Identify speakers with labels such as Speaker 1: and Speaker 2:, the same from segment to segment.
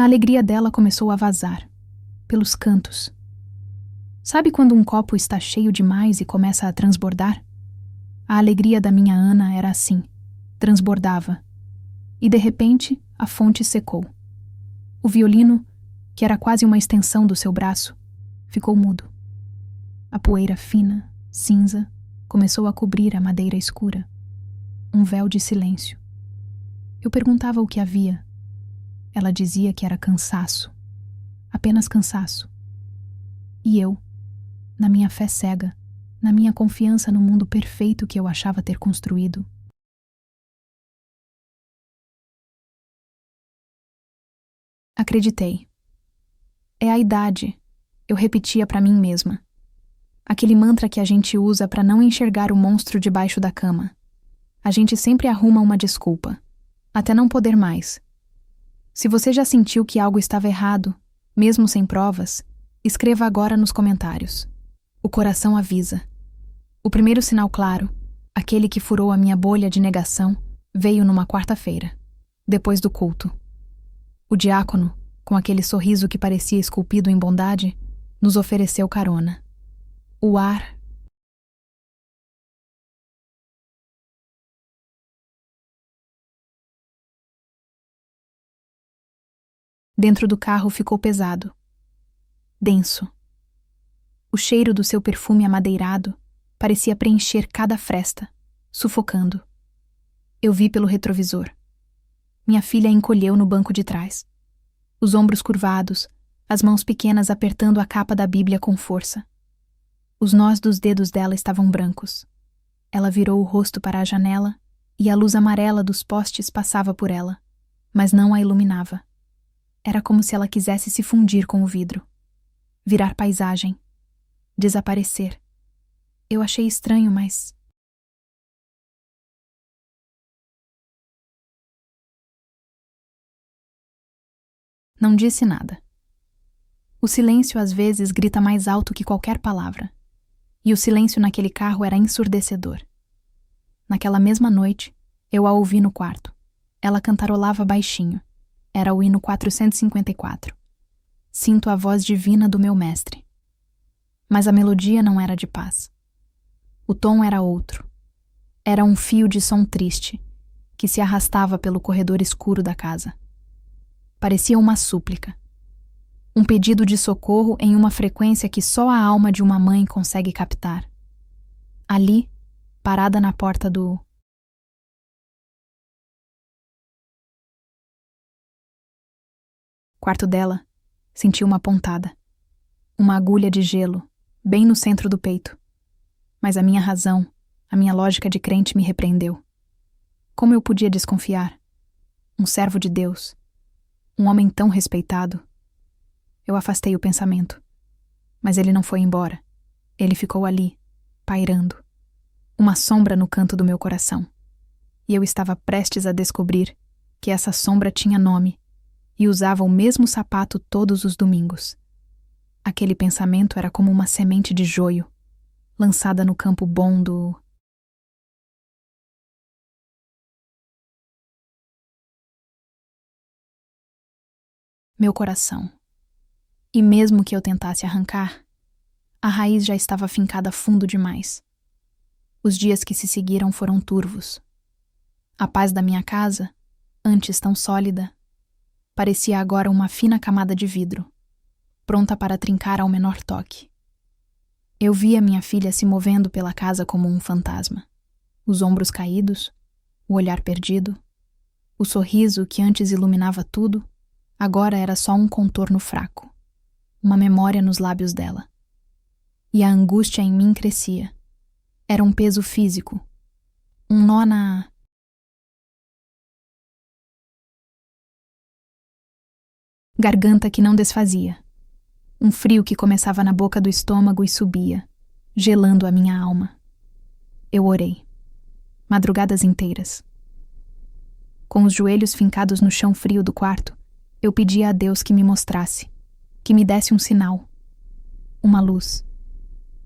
Speaker 1: A alegria dela começou a vazar, pelos cantos. Sabe quando um copo está cheio demais e começa a transbordar? A alegria da minha Ana era assim, transbordava. E de repente, a fonte secou. O violino, que era quase uma extensão do seu braço, ficou mudo. A poeira fina, cinza, começou a cobrir a madeira escura. Um véu de silêncio. Eu perguntava o que havia. Ela dizia que era cansaço. Apenas cansaço. E eu, na minha fé cega, na minha confiança no mundo perfeito que eu achava ter construído, acreditei. É a idade, eu repetia para mim mesma. Aquele mantra que a gente usa para não enxergar o monstro debaixo da cama. A gente sempre arruma uma desculpa, até não poder mais. Se você já sentiu que algo estava errado, mesmo sem provas, escreva agora nos comentários. O coração avisa. O primeiro sinal claro, aquele que furou a minha bolha de negação, veio numa quarta-feira, depois do culto. O diácono, com aquele sorriso que parecia esculpido em bondade, nos ofereceu carona. O ar... Dentro do carro ficou pesado, denso. O cheiro do seu perfume amadeirado parecia preencher cada fresta, sufocando. Eu vi pelo retrovisor. Minha filha encolheu no banco de trás. Os ombros curvados, as mãos pequenas apertando a capa da Bíblia com força. Os nós dos dedos dela estavam brancos. Ela virou o rosto para a janela e a luz amarela dos postes passava por ela, mas não a iluminava. Era como se ela quisesse se fundir com o vidro. Virar paisagem. Desaparecer. Eu achei estranho, mas... Não disse nada. O silêncio às vezes grita mais alto que qualquer palavra. E o silêncio naquele carro era ensurdecedor. Naquela mesma noite, eu a ouvi no quarto. Ela cantarolava baixinho. Era o hino 454. Sinto a voz divina do meu mestre. Mas a melodia não era de paz. O tom era outro. Era um fio de som triste, que se arrastava pelo corredor escuro da casa. Parecia uma súplica. Um pedido de socorro em uma frequência que só a alma de uma mãe consegue captar. Ali, parada na porta do... quarto dela, senti uma pontada. Uma agulha de gelo, bem no centro do peito. Mas a minha razão, a minha lógica de crente me repreendeu. Como eu podia desconfiar? Um servo de Deus. Um homem tão respeitado. Eu afastei o pensamento. Mas ele não foi embora. Ele ficou ali, pairando. Uma sombra no canto do meu coração. E eu estava prestes a descobrir que essa sombra tinha nome e usava o mesmo sapato todos os domingos. Aquele pensamento era como uma semente de joio, lançada no campo bom do... meu coração. E mesmo que eu tentasse arrancar, a raiz já estava fincada fundo demais. Os dias que se seguiram foram turvos. A paz da minha casa, antes tão sólida, parecia agora uma fina camada de vidro, pronta para trincar ao menor toque. Eu via minha filha se movendo pela casa como um fantasma. Os ombros caídos, o olhar perdido, o sorriso que antes iluminava tudo, agora era só um contorno fraco, uma memória nos lábios dela. E a angústia em mim crescia. Era um peso físico, um nó na... garganta que não desfazia. Um frio que começava na boca do estômago e subia, gelando a minha alma. Eu orei. Madrugadas inteiras. Com os joelhos fincados no chão frio do quarto, eu pedia a Deus que me mostrasse, que me desse um sinal. Uma luz.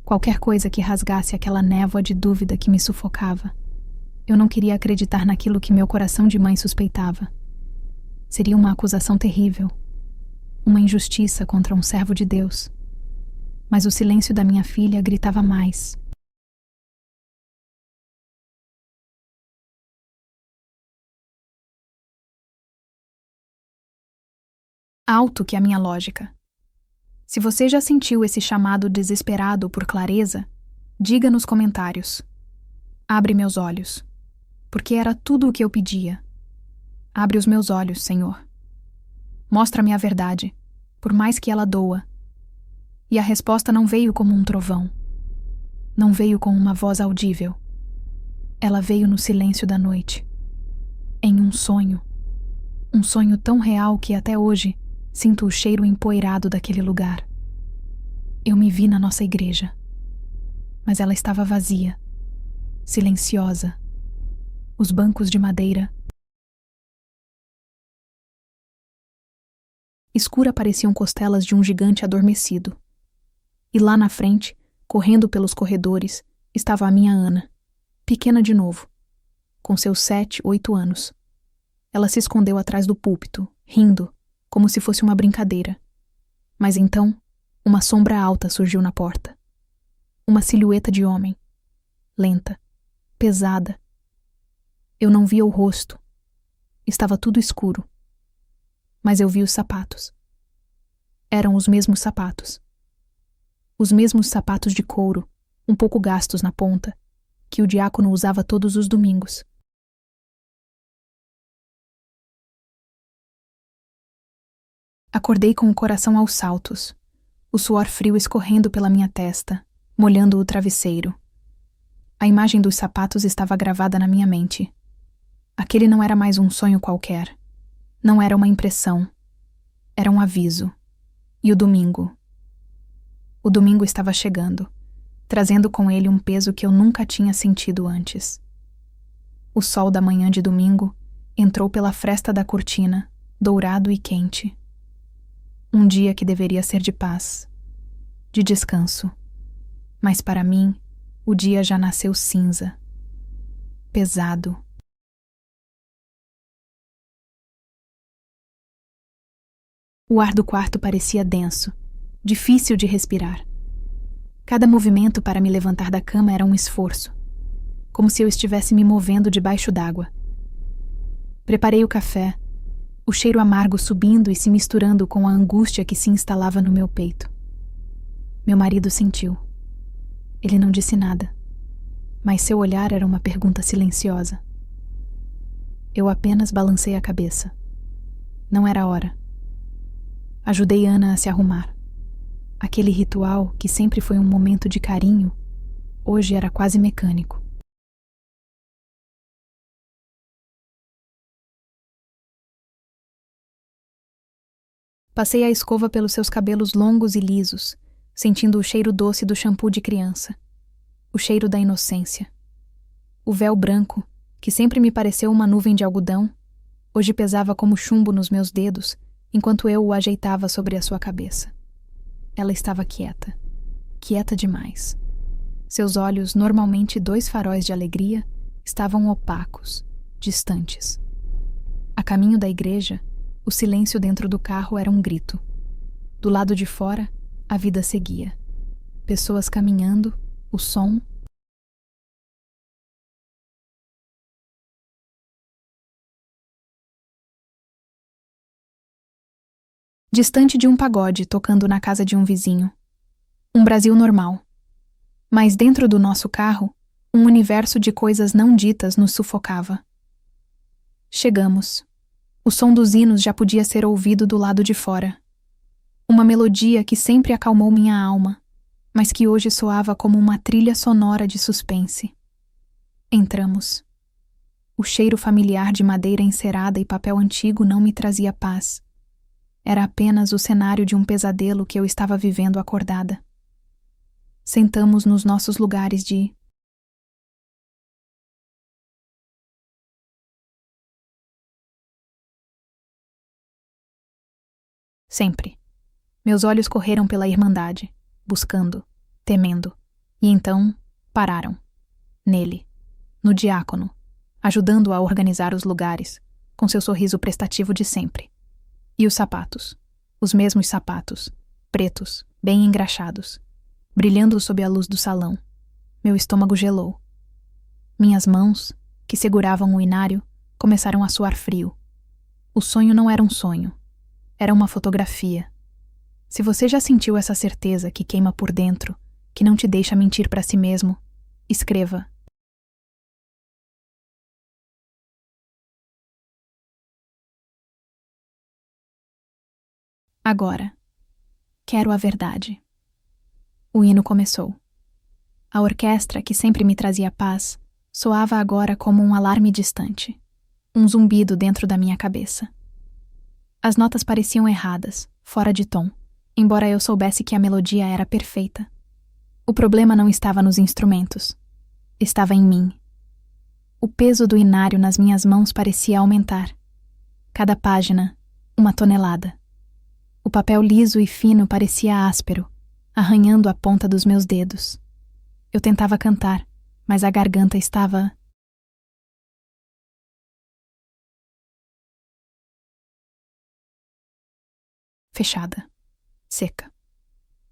Speaker 1: Qualquer coisa que rasgasse aquela névoa de dúvida que me sufocava. Eu não queria acreditar naquilo que meu coração de mãe suspeitava. Seria uma acusação terrível. uma injustiça contra um servo de Deus. Mas o silêncio da minha filha gritava mais. Alto que a minha lógica. Se você já sentiu esse chamado desesperado por clareza, diga nos comentários. Abre meus olhos, porque era tudo o que eu pedia. Abre os meus olhos, Senhor. Mostra-me a verdade, por mais que ela doa. E a resposta não veio como um trovão. Não veio com uma voz audível. Ela veio no silêncio da noite. Em um sonho. Um sonho tão real que até hoje sinto o cheiro empoeirado daquele lugar. Eu me vi na nossa igreja. Mas ela estava vazia, silenciosa. Os bancos de madeira escura pareciam costelas de um gigante adormecido. E lá na frente, correndo pelos corredores, estava a minha Ana, pequena de novo, com seus 7, 8 anos. Ela se escondeu atrás do púlpito, rindo, como se fosse uma brincadeira. Mas então, uma sombra alta surgiu na porta. Uma silhueta de homem. Lenta. Pesada. Eu não via o rosto. Estava tudo escuro. Mas eu vi os sapatos. Eram os mesmos sapatos. Os mesmos sapatos de couro, um pouco gastos na ponta, que o diácono usava todos os domingos. Acordei com o coração aos saltos, o suor frio escorrendo pela minha testa, molhando o travesseiro. A imagem dos sapatos estava gravada na minha mente. Aquele não era mais um sonho qualquer. Não era uma impressão. Era um aviso. E o domingo? O domingo estava chegando, trazendo com ele um peso que eu nunca tinha sentido antes. O sol da manhã de domingo entrou pela fresta da cortina, dourado e quente. Um dia que deveria ser de paz, de descanso. Mas para mim, o dia já nasceu cinza. Pesado. O ar do quarto parecia denso, difícil de respirar. Cada movimento para me levantar da cama era um esforço, como se eu estivesse me movendo debaixo d'água. Preparei o café, o cheiro amargo subindo e se misturando com a angústia que se instalava no meu peito. Meu marido sentiu. Ele não disse nada, mas seu olhar era uma pergunta silenciosa. Eu apenas balancei a cabeça. Não era hora. Ajudei Ana a se arrumar. Aquele ritual, que sempre foi um momento de carinho, hoje era quase mecânico. Passei a escova pelos seus cabelos longos e lisos, sentindo o cheiro doce do shampoo de criança. O cheiro da inocência. O véu branco, que sempre me pareceu uma nuvem de algodão, hoje pesava como chumbo nos meus dedos, enquanto eu o ajeitava sobre a sua cabeça. Ela estava quieta. Quieta demais. Seus olhos, normalmente 2 faróis de alegria, estavam opacos, distantes. A caminho da igreja, o silêncio dentro do carro era um grito. Do lado de fora, a vida seguia. Pessoas caminhando, o som. Distante de um pagode tocando na casa de um vizinho. Um Brasil normal. Mas dentro do nosso carro, um universo de coisas não ditas nos sufocava. Chegamos. O som dos hinos já podia ser ouvido do lado de fora. Uma melodia que sempre acalmou minha alma, mas que hoje soava como uma trilha sonora de suspense. Entramos. O cheiro familiar de madeira encerada e papel antigo não me trazia paz. Era apenas o cenário de um pesadelo que eu estava vivendo acordada. Sentamos nos nossos lugares de... Sempre. Meus olhos correram pela Irmandade, buscando, temendo, e então pararam. Nele, no diácono, ajudando-o a organizar os lugares, com seu sorriso prestativo de sempre. E os Os mesmos sapatos, pretos, bem engraxados, brilhando sob a luz do salão. Meu estômago gelou. Minhas mãos, que seguravam o inário, começaram a suar frio. O sonho não era um sonho. Era uma fotografia. Se você já sentiu essa certeza que queima por dentro, que não te deixa mentir para si mesmo, escreva. Agora, quero a verdade. O hino começou. A orquestra, que sempre me trazia paz, soava agora como um alarme distante, um zumbido dentro da minha cabeça. As notas pareciam erradas, fora de tom, embora eu soubesse que a melodia era perfeita. O problema não estava nos instrumentos. Estava em mim. O peso do inário nas minhas mãos parecia aumentar. Cada página, uma tonelada. O papel liso e fino parecia áspero, arranhando a ponta dos meus dedos. Eu tentava cantar, mas a garganta estava... fechada, seca.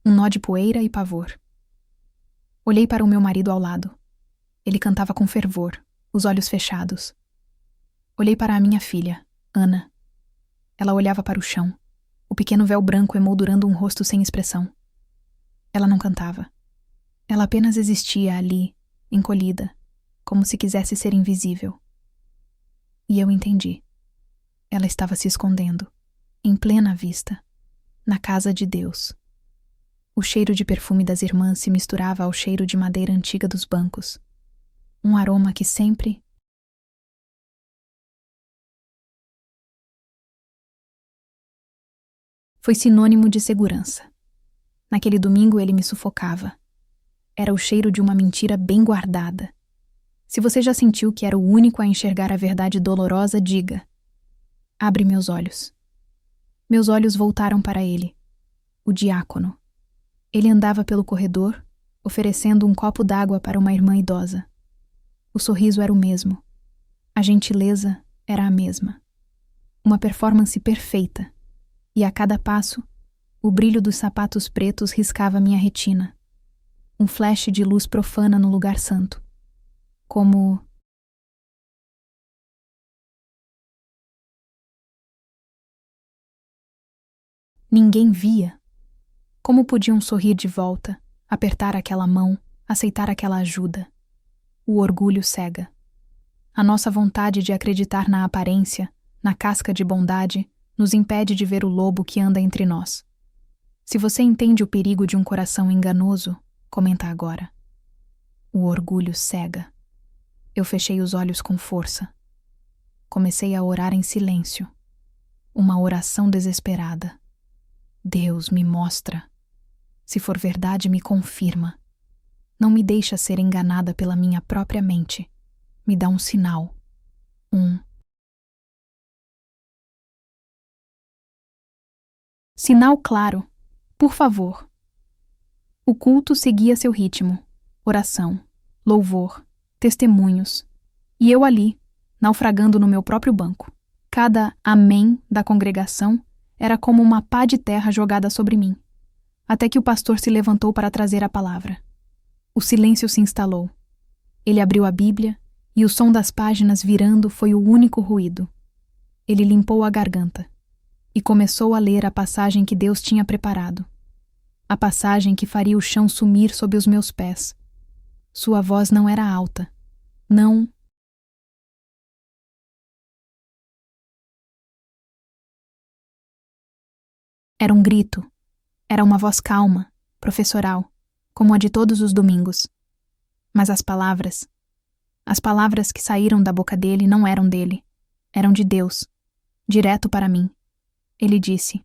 Speaker 1: Um nó de poeira e pavor. Olhei para o meu marido ao lado. Ele cantava com fervor, os olhos fechados. Olhei para a minha filha, Ana. Ela olhava para o chão, o pequeno véu branco emoldurando um rosto sem expressão. Ela não cantava. Ela apenas existia ali, encolhida, como se quisesse ser invisível. E eu entendi. Ela estava se escondendo, em plena vista, na casa de Deus. O cheiro de perfume das irmãs se misturava ao cheiro de madeira antiga dos bancos. Um aroma que sempre... foi sinônimo de segurança. Naquele domingo ele me sufocava. Era o cheiro de uma mentira bem guardada. Se você já sentiu que era o único a enxergar a verdade dolorosa, diga. Abre meus olhos. Meus olhos voltaram para ele. O diácono. Ele andava pelo corredor, oferecendo um copo d'água para uma irmã idosa. O sorriso era o mesmo. A gentileza era a mesma. Uma performance perfeita. E a cada passo, o brilho dos sapatos pretos riscava minha retina. Um flash de luz profana no lugar santo. Como... ninguém via. Como podiam sorrir de volta, apertar aquela mão, aceitar aquela ajuda? O orgulho cega. A nossa vontade de acreditar na aparência, na casca de bondade, nos impede de ver o lobo que anda entre nós. Se você entende o perigo de um coração enganoso, comenta agora. O orgulho cega. Eu fechei os olhos com força. Comecei a orar em silêncio. Uma oração desesperada. Deus, me mostra. Se for verdade, me confirma. Não me deixa ser enganada pela minha própria mente. Me dá um sinal. Sinal claro. Por favor. O culto seguia seu ritmo. Oração, louvor, testemunhos. E eu ali, naufragando no meu próprio banco. Cada amém da congregação era como uma pá de terra jogada sobre mim. Até que o pastor se levantou para trazer a palavra. O silêncio se instalou. Ele abriu a Bíblia e o som das páginas virando foi o único ruído. Ele limpou a garganta e começou a ler a passagem que Deus tinha preparado. A passagem que faria o chão sumir sob os meus pés. Sua voz não era alta. Não. Era um grito. Era uma voz calma, professoral, como a de todos os domingos. Mas as palavras que saíram da boca dele não eram dele. Eram de Deus, direto para mim. Ele disse: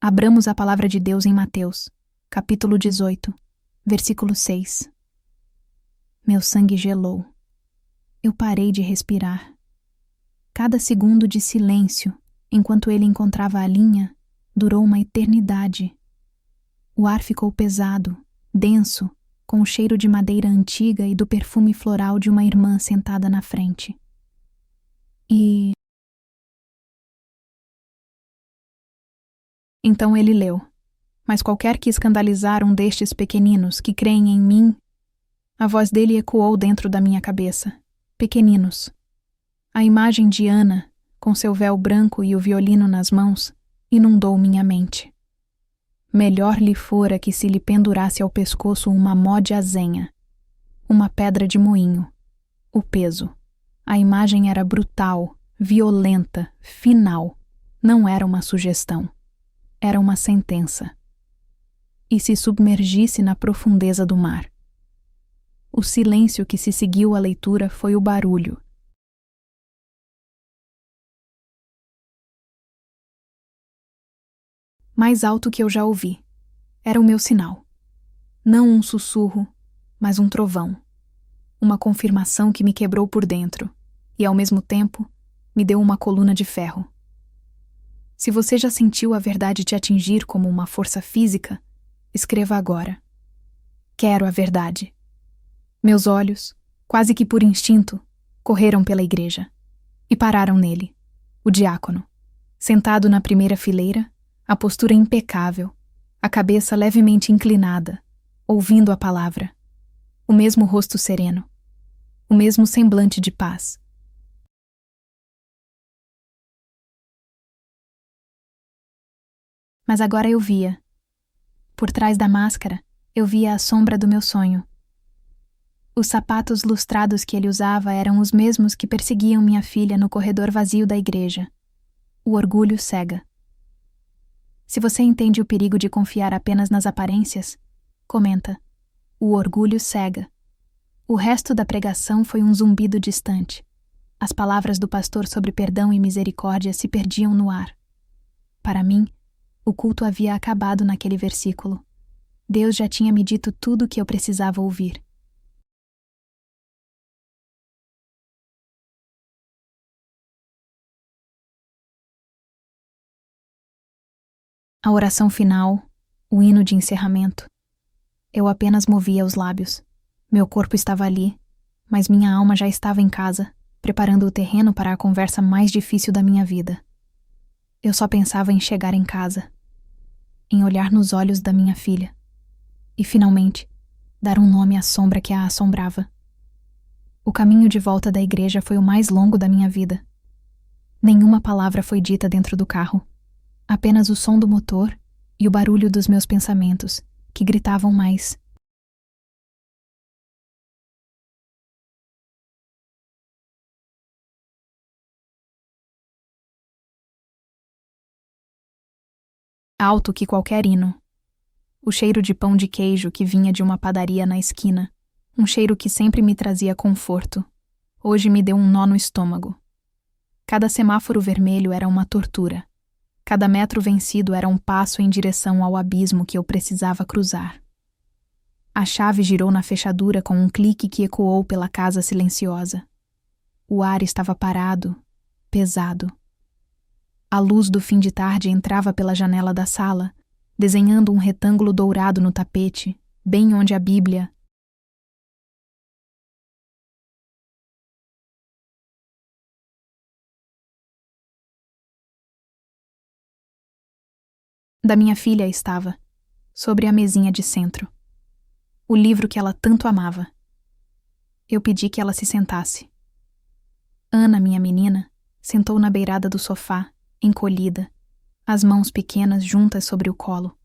Speaker 1: abramos a palavra de Deus em Mateus, capítulo 18, versículo 6. Meu sangue gelou. Eu parei de respirar. Cada segundo de silêncio, enquanto ele encontrava a linha, durou uma eternidade. O ar ficou pesado, denso, com o cheiro de madeira antiga e do perfume floral de uma irmã sentada na frente. E... Então ele leu. Mas qualquer que escandalizar um destes pequeninos que creem em mim, a voz dele ecoou dentro da minha cabeça. Pequeninos. A imagem de Ana, com seu véu branco e o violino nas mãos, inundou minha mente. Melhor lhe fora que se lhe pendurasse ao pescoço uma mó de azenha, uma pedra de moinho, o peso. A imagem era brutal, violenta, final. Não era uma sugestão. Era uma sentença. E se submergisse na profundeza do mar. O silêncio que se seguiu à leitura foi o barulho. Mais alto que eu já ouvi. Era o meu sinal. Não um sussurro, mas um trovão. Uma confirmação que me quebrou por dentro e, ao mesmo tempo, me deu uma coluna de ferro. Se você já sentiu a verdade te atingir como uma força física, escreva agora. Quero a verdade. Meus olhos, quase que por instinto, correram pela igreja e pararam nele, o diácono, sentado na primeira fileira, a postura impecável, a cabeça levemente inclinada, ouvindo a palavra, o mesmo rosto sereno, o mesmo semblante de paz. Mas agora eu via. Por trás da máscara, eu via a sombra do meu sonho. Os sapatos lustrados que ele usava eram os mesmos que perseguiam minha filha no corredor vazio da igreja. O orgulho cega. Se você entende o perigo de confiar apenas nas aparências, comenta. O orgulho cega. O resto da pregação foi um zumbido distante. As palavras do pastor sobre perdão e misericórdia se perdiam no ar. Para mim, o culto havia acabado naquele versículo. Deus já tinha me dito tudo o que eu precisava ouvir. A oração final, o hino de encerramento. Eu apenas movia os lábios. Meu corpo estava ali, mas minha alma já estava em casa, preparando o terreno para a conversa mais difícil da minha vida. Eu só pensava em chegar em casa, em olhar nos olhos da minha filha e, finalmente, dar um nome à sombra que a assombrava. O caminho de volta da igreja foi o mais longo da minha vida. Nenhuma palavra foi dita dentro do carro. Apenas o som do motor e o barulho dos meus pensamentos, que gritavam mais. Alto que qualquer hino. O cheiro de pão de queijo que vinha de uma padaria na esquina, um cheiro que sempre me trazia conforto, hoje me deu um nó no estômago. Cada semáforo vermelho era uma tortura. Cada metro vencido era um passo em direção ao abismo que eu precisava cruzar. A chave girou na fechadura com um clique que ecoou pela casa silenciosa. O ar estava parado, pesado. A luz do fim de tarde entrava pela janela da sala, desenhando um retângulo dourado no tapete, bem onde a Bíblia... da minha filha estava, sobre a mesinha de centro. O livro que ela tanto amava. Eu pedi que ela se sentasse. Ana, minha menina, sentou na beirada do sofá, encolhida, as mãos pequenas juntas sobre o colo.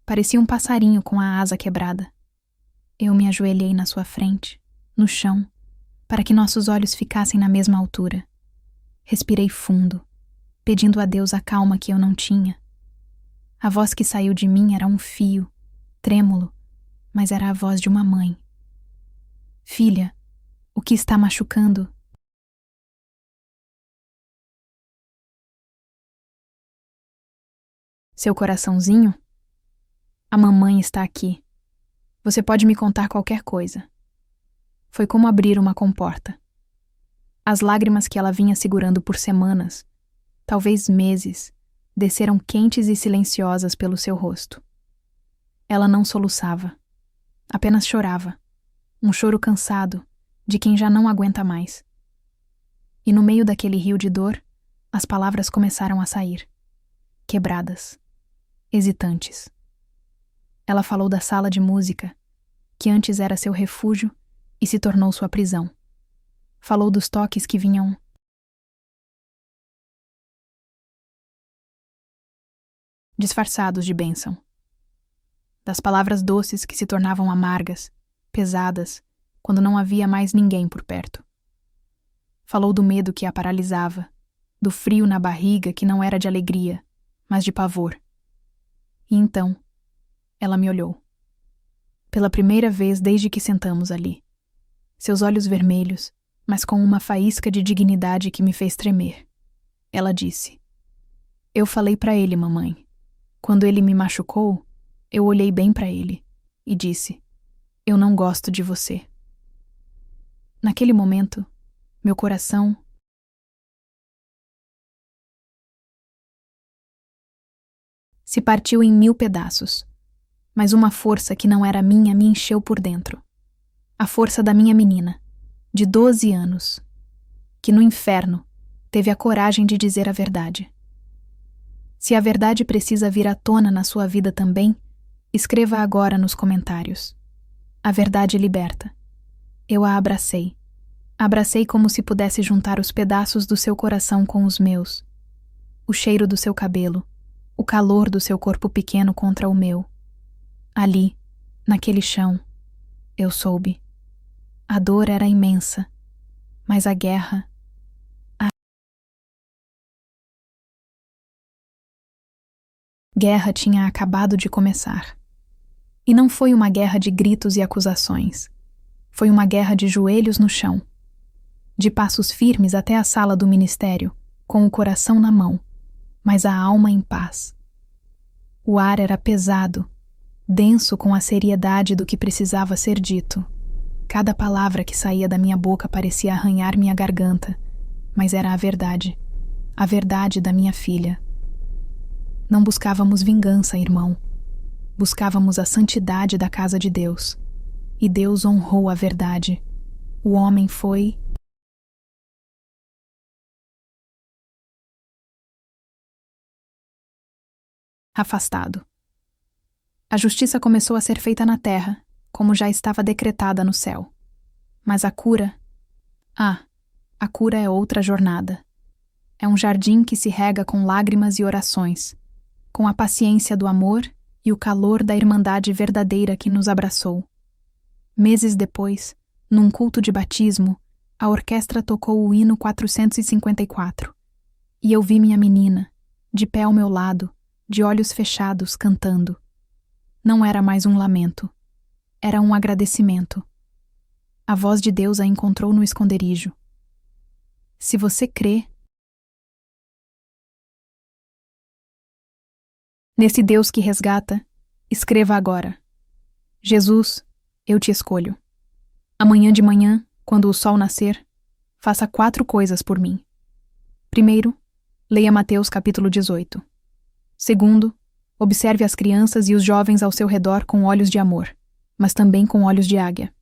Speaker 1: Parecia um passarinho com a asa quebrada. Eu me ajoelhei na sua frente, no chão, para que nossos olhos ficassem na mesma altura. Respirei fundo, pedindo a Deus a calma que eu não tinha. A voz que saiu de mim era um fio, trêmulo, mas era a voz de uma mãe. Filha, o que está machucando? Seu coraçãozinho? A mamãe está aqui. Você pode me contar qualquer coisa. Foi como abrir uma comporta. As lágrimas que ela vinha segurando por semanas, talvez meses, desceram quentes e silenciosas pelo seu rosto. Ela não soluçava. Apenas chorava. Um choro cansado, de quem já não aguenta mais. E no meio daquele rio de dor, as palavras começaram a sair. Quebradas, hesitantes. Ela falou da sala de música, que antes era seu refúgio e se tornou sua prisão. Falou dos toques que vinham disfarçados de bênção. Das palavras doces que se tornavam amargas, pesadas, quando não havia mais ninguém por perto. Falou do medo que a paralisava, do frio na barriga que não era de alegria, mas de pavor. E então, ela me olhou. Pela primeira vez desde que sentamos ali. Seus olhos vermelhos, mas com uma faísca de dignidade que me fez tremer. Ela disse: "Eu falei pra ele, mamãe. Quando ele me machucou, eu olhei bem pra ele e disse: eu não gosto de você." Naquele momento, meu coração se partiu em 1000 pedaços, mas uma força que não era minha me encheu por dentro. A força da minha menina, de 12 anos, que no inferno teve a coragem de dizer a verdade. Se a verdade precisa vir à tona na sua vida também, escreva agora nos comentários. A verdade liberta. Eu a abracei. Abracei como se pudesse juntar os pedaços do seu coração com os meus. O cheiro do seu cabelo, o calor do seu corpo pequeno contra o meu. Ali, naquele chão, eu soube. A dor era imensa, mas a guerra... Guerra tinha acabado de começar. E não foi uma guerra de gritos e acusações. Foi uma guerra de joelhos no chão. De passos firmes até a sala do ministério, com o coração na mão, mas a alma em paz. O ar era pesado, denso com a seriedade do que precisava ser dito. Cada palavra que saía da minha boca parecia arranhar minha garganta, mas era a verdade da minha filha. Não buscávamos vingança, irmão. Buscávamos a santidade da casa de Deus. E Deus honrou a verdade. O homem foi... afastado. A justiça começou a ser feita na terra, como já estava decretada no céu. Mas a cura... a cura é outra jornada. É um jardim que se rega com lágrimas e orações, com a paciência do amor e o calor da irmandade verdadeira que nos abraçou. Meses depois, num culto de batismo, a orquestra tocou o hino 454, e eu vi minha menina, de pé ao meu lado, de olhos fechados, cantando. Não era mais um lamento, era um agradecimento. A voz de Deus a encontrou no esconderijo. Se você crê nesse Deus que resgata, escreva agora: Jesus, eu te escolho. Amanhã de manhã, quando o sol nascer, faça 4 coisas por mim. Primeiro, leia Mateus capítulo 18. Segundo, observe as crianças e os jovens ao seu redor com olhos de amor, mas também com olhos de águia.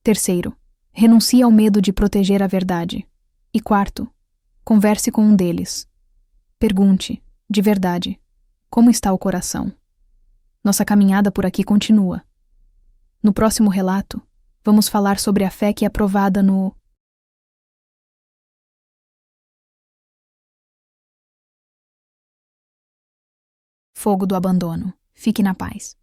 Speaker 1: Terceiro, renuncie ao medo de proteger a verdade. E quarto, converse com um deles. Pergunte, de verdade, como está o coração? Nossa caminhada por aqui continua. No próximo relato, vamos falar sobre a fé que é provada no fogo do abandono. Fique na paz.